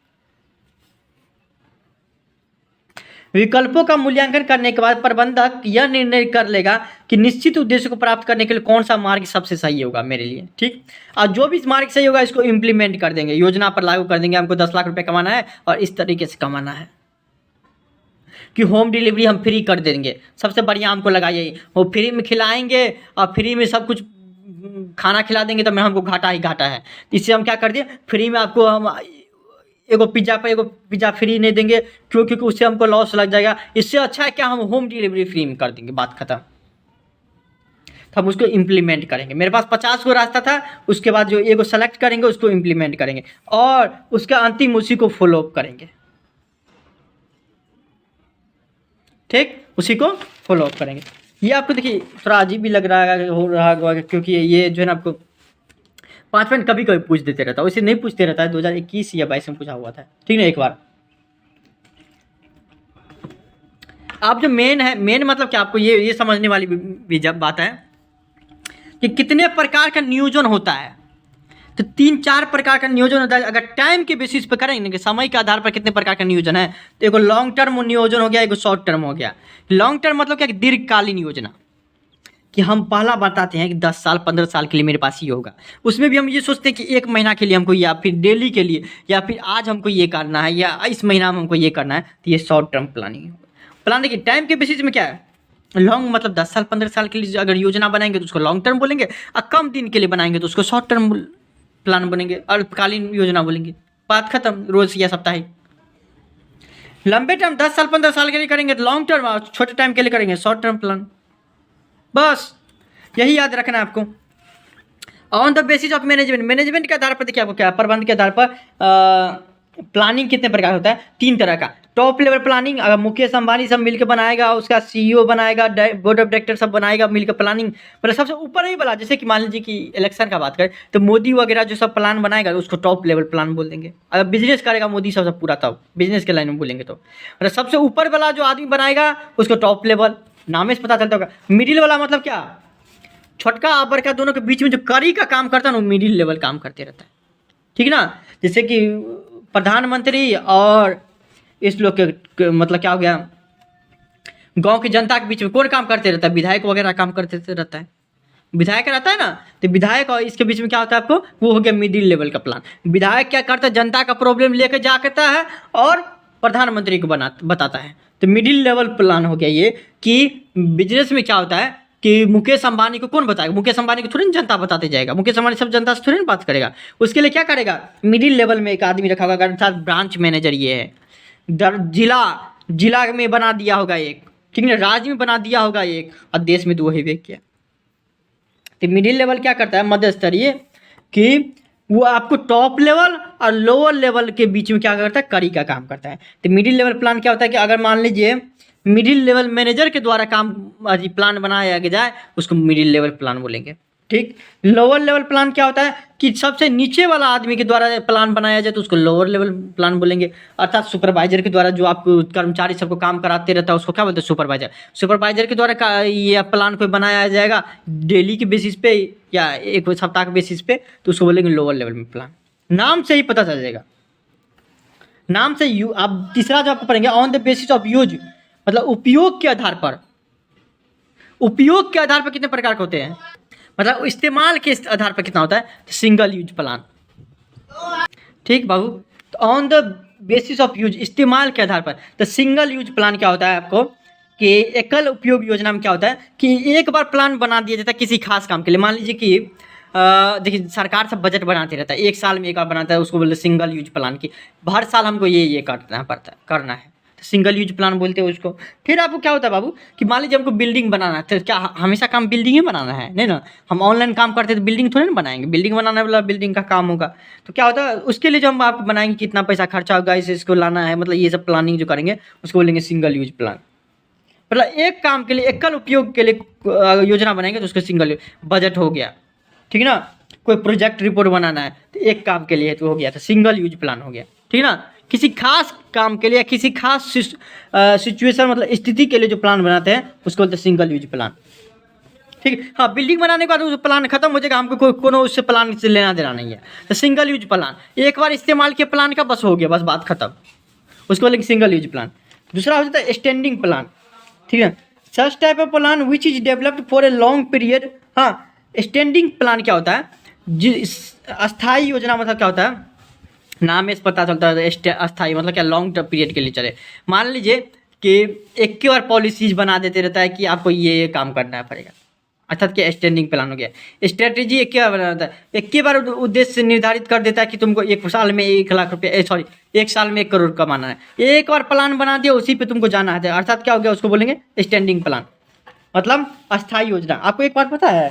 A: विकल्पों का मूल्यांकन करने के बाद प्रबंधक यह निर्णय कर लेगा कि निश्चित उद्देश्य को प्राप्त करने के लिए कौन सा मार्ग सबसे सही होगा मेरे लिए। ठीक, और जो भी मार्ग सही होगा इसको इम्प्लीमेंट कर देंगे, योजना पर लागू कर देंगे। हमको 10 लाख रुपए कमाना है और इस तरीके से कमाना है कि होम डिलीवरी हम फ्री कर देंगे। सबसे बढ़िया हमको लगा यही, वो फ्री में खिलाएंगे और फ्री में सब कुछ खाना खिला देंगे, तो मैं हमको घाटा ही घाटा है। इससे हम क्या कर दिए, फ्री में आपको हम एगो पिज्ज़ा फ्री नहीं देंगे, क्योंकि उससे हमको लॉस लग जाएगा। इससे अच्छा है क्या, हम होम डिलीवरी फ्री में कर देंगे, बात खत्म। तो हम उसको इम्प्लीमेंट करेंगे। मेरे पास 50 को रास्ता था, उसके बाद जो एगो सेलेक्ट करेंगे उसको इम्प्लीमेंट करेंगे और उसका अंतिम उसी को फॉलो अप करेंगे। ठीक, उसी को फॉलो अप करेंगे। ये आपको देखिए थोड़ा अजीब भी लग रहा है, हो रहा होगा, क्योंकि ये जो है ना आपको 5 पॉइंट कभी-कभी पूछ देते रहता है, वैसे नहीं पूछते रहता है, 2021 या 22 में पूछा हुआ था, ठीक ना एक बार। आप जो मेन है, मेन मतलब क्या आपको ये समझने वाली भी जब बात है कि कितने प्रकार का नियोजन होता है। तो 3-4 प्रकार का नियोजन होता है। अगर टाइम के बेसिस पे करेंगे कि समय के आधार पर कितने प्रकार का नियोजन है, तो एगो लॉन्ग टर्म नियोजन हो गया, एगो शॉर्ट टर्म हो गया। लॉन्ग टर्म मतलब क्या, दीर्घकालीन योजना, कि हम पहला बताते हैं कि 10 साल 15 साल के लिए मेरे पास ये होगा। उसमें भी हम ये सोचते हैं कि 1 महीना के लिए हमको, या फिर डेली के लिए, या फिर आज हमको ये करना है, या इस महीना में हमको ये करना है, तो ये शॉर्ट टर्म प्लानिंग। प्लान देखिए टाइम के बेसिस में क्या है, लॉन्ग मतलब 10 साल 15 साल के लिए अगर योजना बनाएंगे तो उसको लॉन्ग टर्म बोलेंगे, और कम दिन के लिए बनाएंगे तो उसको शॉर्ट टर्म प्लान बनेंगे, अल्पकालीन योजना बोलेंगे। बात खत्म, रोज या साप्ताहिक। लंबे टर्म 10 साल 15 साल के लिए करेंगे तो लॉन्ग टर्म, और छोटे टाइम के लिए करेंगे शॉर्ट टर्म प्लान। बस यही याद रखना है आपको। On the basis of management, management के आधार पर देखिए आपको क्या, प्रबंध के आधार पर प्लानिंग कितने प्रकार होता है, 3 तरह का। टॉप लेवल प्लानिंग, अगर मुकेश अंबानी सब मिलकर बनाएगा, उसका सीईओ बनाएगा, बोर्ड ऑफ डायरेक्टर सब बनाएगा मिलकर प्लानिंग, मतलब सबसे ऊपर ही वाला। जैसे कि मान लीजिए कि इलेक्शन का बात करें तो मोदी वगैरह जो सब प्लान बनाएगा उसको टॉप लेवल प्लान बोल देंगे। अगर बिजनेस करेगा मोदी सबसे पूरा, तब बिजनेस के लाइन में बोलेंगे तो मतलब सबसे ऊपर वाला जो आदमी बनाएगा उसको टॉप लेवल, नाम से पता चलता होगा। मिडिल वाला मतलब क्या, छोटका और बड़का दोनों के बीच में जो कड़ी का काम करता है ना, वो मिडिल लेवल काम करते रहता है, ठीक ना। जैसे कि प्रधानमंत्री और इस लोग के मतलब क्या हो गया, गांव की जनता के बीच में कौन काम करते रहता है, विधायक वगैरह काम करते रहता है, विधायक रहता है ना। तो विधायक और इसके बीच में क्या होता है आपको, वो हो गया मिडिल लेवल का प्लान। विधायक क्या करता है, जनता का प्रॉब्लम लेके जाता है और प्रधानमंत्री को बताता है। तो मिडिल लेवल प्लान हो गया ये। कि बिजनेस में क्या होता है कि मुकेश अंबानी को कौन बताएगा, मुकेश अंबानी को थोड़ी ना जनता बताते जाएगा, मुकेश अंबानी सब जनता से थोड़ी ना बात करेगा। उसके लिए क्या करेगा, मिडिल लेवल में एक आदमी रखा होगा, अर्थात ब्रांच मैनेजर ये है। जिला में बना दिया होगा एक, ठीक है, राज्य में बना दिया होगा एक, और देश में 2 ही व्यक्ति किया। तो मिडिल लेवल क्या करता है, मध्य स्तरीय, कि वो आपको टॉप लेवल और लोअर लेवल के बीच में क्या करता है, कड़ी का काम करता है। तो मिडिल लेवल प्लान क्या होता है कि अगर मान लीजिए मिडिल लेवल मैनेजर के द्वारा काम प्लान बनाया जाए उसको मिडिल लेवल प्लान बोलेंगे, ठीक। लोअर लेवल प्लान क्या होता है कि सबसे नीचे वाला आदमी के द्वारा प्लान बनाया जाए तो उसको लोअर लेवल प्लान बोलेंगे। अर्थात सुपरवाइजर के द्वारा जो आपको कर्मचारी सबको काम कराते रहता है उसको क्या बोलते हैं, सुपरवाइजर। सुपरवाइजर के द्वारा ये प्लान कोई बनाया जाएगा डेली के बेसिस पे या एक सप्ताह के बेसिस पे, तो उसको बोलेंगे लोअर लेवल में प्लान। नाम से ही पता चल जाएगा, नाम से आप तीसरा जो आपको पढ़ेंगे, on the basis of use, मतलब उपयोग के आधार पर। उपयोग के आधार पर कितने प्रकार के होते हैं, मतलब इस्तेमाल के आधार पर कितना होता है, तो सिंगल यूज प्लान, ठीक बाबू। तो on the basis of use, इस्तेमाल के आधार पर। तो सिंगल यूज प्लान क्या होता है आपको कि एकल उपयोग योजना में क्या होता है कि एक बार प्लान बना दिया जाता है किसी खास काम के लिए। मान लीजिए कि देखिए सरकार सब बजट बनाते रहता है, 1 साल में एक बार बनाता है, उसको बोलते सिंगल यूज प्लान की। हर साल हमको ये करना है, तो सिंगल यूज प्लान बोलते हैं उसको। फिर आपको क्या होता है बाबू कि मान लीजिए हमको बिल्डिंग बनाना है, तो क्या हमेशा काम बिल्डिंग ही बनाना है, नहीं ना। हम ऑनलाइन काम करते हैं तो बिल्डिंग थोड़ी ना बनाएंगे, बिल्डिंग बनाने वाला बिल्डिंग का काम होगा। तो क्या होता है उसके लिए जो हम आप बनाएंगे कितना पैसा खर्चा होगा, इसको लाना है, मतलब ये सब प्लानिंग जो करेंगे उसको बोलेंगे सिंगल यूज प्लान। मतलब एक काम के लिए एकल उपयोग के लिए योजना बनाएंगे तो उसको सिंगल बजट हो गया, ठीक है ना। कोई प्रोजेक्ट रिपोर्ट बनाना है तो एक काम के लिए तो हो गया, तो सिंगल यूज प्लान हो गया, ठीक है ना। किसी खास काम के लिए, किसी खास सिचुएशन मतलब स्थिति के लिए जो प्लान बनाते हैं उसको बोलते हैं सिंगल यूज प्लान, ठीक है। हाँ, बिल्डिंग बनाने के बाद उस प्लान खत्म हो जाएगा, हमको कोनो उससे प्लान से लेना देना नहीं है। तो सिंगल यूज प्लान, एक बार इस्तेमाल किया प्लान का, बस हो गया, बस बात खत्म, उसको बोलेंगे सिंगल यूज प्लान। दूसरा हो जाता है स्टैंडिंग प्लान, ठीक है। Such type of plan which is developed for a long period. हाँ, स्टैंडिंग प्लान क्या होता है, अस्थायी योजना मतलब क्या होता है, नाम से पता चलता है। अस्थायी मतलब क्या, लॉन्ग टर्म पीरियड के लिए चले। मान लीजिए कि एक के बार पॉलिसीज बना देते रहता है कि आपको ये काम करना पड़ेगा, अर्थात क्या स्टैंडिंग प्लान हो गया। स्ट्रेटेजी एक के बार बनाता है, एक के बार उद्देश्य निर्धारित कर देता है कि तुमको 1 साल में 1 लाख रुपये, सॉरी 1 साल में 1 करोड़ कमाना है। एक बार प्लान बना दिया, उसी पे तुमको जाना है, अर्थात क्या हो गया, उसको बोलेंगे स्टैंडिंग प्लान, मतलब अस्थायी योजना। आपको एक बार पता है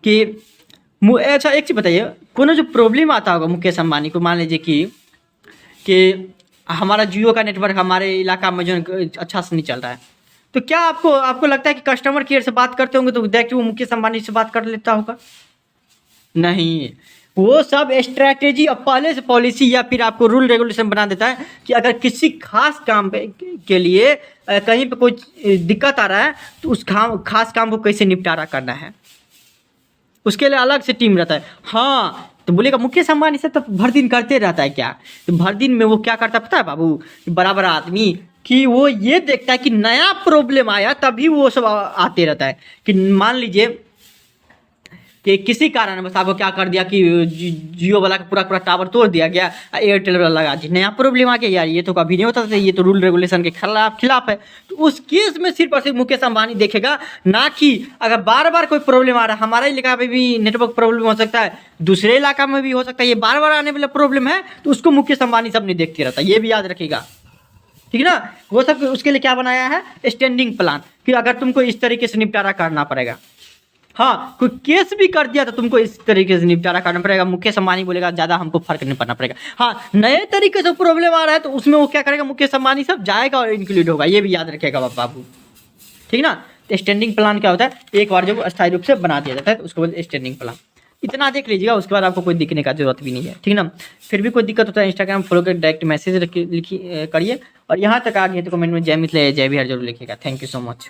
A: कि अच्छा एक चीज़ बताइए, कोनो जो प्रॉब्लम आता होगा मुकेश अंबानी को, मान लीजिए कि हमारा जियो का नेटवर्क हमारे इलाका में जो अच्छा से नहीं चल रहा है, तो क्या आपको आपको लगता है कि कस्टमर केयर से बात करते होंगे तो डायरेक्ट वो मुकेश अंबानी से बात कर लेता होगा? नहीं, वो सब स्ट्रैटेजी अब पहले से पॉलिसी या फिर आपको रूल रेगुलेशन बना देता है कि अगर किसी खास काम पे के लिए कहीं पे कोई दिक्कत आ रहा है तो उस खास काम को कैसे निपटारा करना है, उसके लिए अलग से टीम रहता है। हाँ, तो बोलेगा मुकेश अंबानी से तो भर दिन करते रहता है क्या? तो भर दिन में वो क्या करता है पता है बाबू, बड़ा आदमी कि वो ये देखता है कि नया प्रॉब्लम आया तभी वो सब आते रहता है। कि मान लीजिए कि किसी कारण बस आपको क्या कर दिया कि जियो वाला का पूरा टावर तोड़ दिया गया, एयरटेल वाला लगा दी, नया प्रॉब्लम आ गया यार, ये तो कभी नहीं होता था, ये तो रूल रेगुलेशन के खिलाफ है। तो उस केस में सिर्फ और सिर्फ मुकेश अंबानी देखेगा, ना कि अगर बार बार कोई प्रॉब्लम आ रहा है, हमारे इलाका में भी नेटवर्क प्रॉब्लम हो सकता है, दूसरे इलाका में भी हो सकता है, ये बार बार आने वाला प्रॉब्लम है, तो उसको मुकेश अंबानी सब नहीं देखते रहता, ये भी याद रखिएगा, ठीक है ना। वो सब उसके लिए क्या बनाया है, स्टैंडिंग प्लान, कि अगर तुमको इस तरीके से निपटारा करना पड़ेगा। हाँ, कोई केस भी कर दिया तो तुमको इस तरीके से निपटारा करना पड़ेगा। मुकेश अंबानी बोलेगा ज़्यादा हमको फर्क नहीं पड़ना पड़ेगा। हाँ, नए तरीके से प्रॉब्लम आ रहा है तो उसमें वो क्या करेगा, मुकेश अंबानी सब जाएगा और इंक्लूड होगा, ये भी याद रखेगा बाबू, ठीक ना। तो स्टैंडिंग प्लान क्या होता है, एक बार जब अस्थायी रूप से बना दिया जाता है तो उसको बोलते हैं स्टैंडिंग प्लान। इतना देख लीजिएगा, उसके बाद आपको कोई दिखने का जरूरत भी नहीं है, ठीक ना। फिर भी कोई दिक्कत होता है इंस्टाग्राम फॉलो कर डायरेक्ट मैसेज लिखिए करिए, और यहाँ तक आ गए तो कमेंट में जय मिथिला जय बिहार जरूर लिखिएगा। Thank you so much.